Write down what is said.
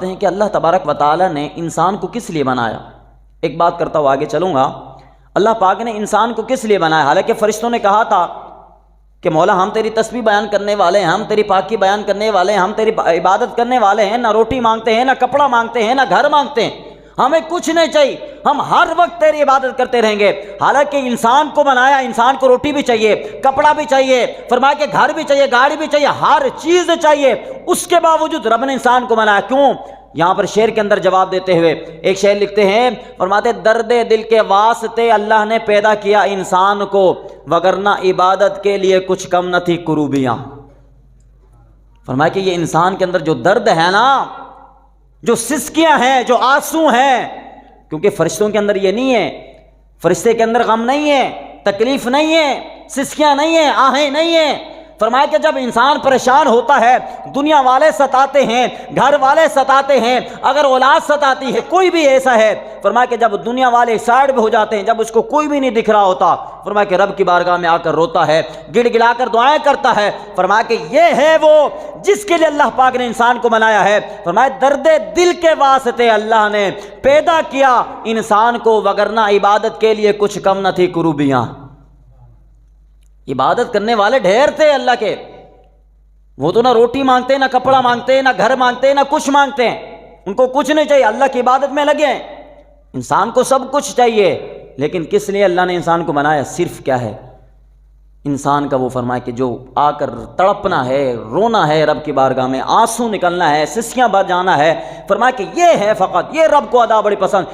ہیں کہ اللہ تبارک و تعالیٰ نے انسان کو کس لیے بنایا۔ ایک بات کرتا ہوں آگے چلوں گا، اللہ پاک نے انسان کو کس لیے بنایا؟ حالانکہ فرشتوں نے کہا تھا کہ مولا ہم تیری تسبیح بیان کرنے والے ہیں، ہم تیری پاکی بیان کرنے والے ہیں، ہم تیری عبادت کرنے والے ہیں، نہ روٹی مانگتے ہیں، نہ کپڑا مانگتے ہیں، نہ گھر مانگتے ہیں، ہمیں کچھ نہیں چاہیے، ہم ہر وقت تیری عبادت کرتے رہیں گے۔ حالانکہ انسان کو بنایا، انسان کو روٹی بھی چاہیے، کپڑا بھی چاہیے، فرمایا کہ گھر بھی چاہیے، گاڑی بھی چاہیے، ہر چیز چاہیے، اس کے باوجود رب نے انسان کو بنایا کیوں؟ یہاں پر شعر کے اندر جواب دیتے ہوئے ایک شعر لکھتے ہیں، فرماتے درد دل کے واسطے اللہ نے پیدا کیا انسان کو، وگرنہ عبادت کے لیے کچھ کم نہ تھی کروبیاں۔ فرمایا کہ یہ انسان کے اندر جو درد ہے نا، جو سسکیاں ہیں، جو آنسو ہیں، کیونکہ فرشتوں کے اندر یہ نہیں ہے، فرشتے کے اندر غم نہیں ہے، تکلیف نہیں ہے، سسکیاں نہیں ہیں، آہیں نہیں ہیں۔ فرمایا کہ جب انسان پریشان ہوتا ہے، دنیا والے ستاتے ہیں، گھر والے ستاتے ہیں، اگر اولاد ستاتی ہے، کوئی بھی ایسا ہے، فرمایا کہ جب دنیا والے سائڈ پہ ہو جاتے ہیں، جب اس کو کوئی بھی نہیں دکھ رہا ہوتا، فرمایا کہ رب کی بارگاہ میں آ کر روتا ہے، گڑ گڑا کر دعائیں کرتا ہے۔ فرمایا کہ یہ ہے وہ جس کے لیے اللہ پاک نے انسان کو بنایا ہے۔ فرمایا درد دل کے واسطے اللہ نے پیدا کیا انسان کو، وگرنہ عبادت کے لیے کچھ کم نہ تھی کروبیاں۔ عبادت کرنے والے ڈھیر تھے اللہ کے، وہ تو نہ روٹی مانگتے، نہ کپڑا مانگتے، نہ گھر مانگتے، نہ کچھ مانگتے ہیں، ان کو کچھ نہیں چاہیے، اللہ کی عبادت میں لگے ہیں۔ انسان کو سب کچھ چاہیے، لیکن کس لیے اللہ نے انسان کو بنایا؟ صرف کیا ہے انسان کا؟ وہ فرمائے کہ جو آ کر تڑپنا ہے، رونا ہے رب کی بارگاہ میں، آنسو نکلنا ہے، سسکیاں بھر جانا ہے، فرمایا کہ یہ ہے فقط، یہ رب کو ادا بڑی پسند۔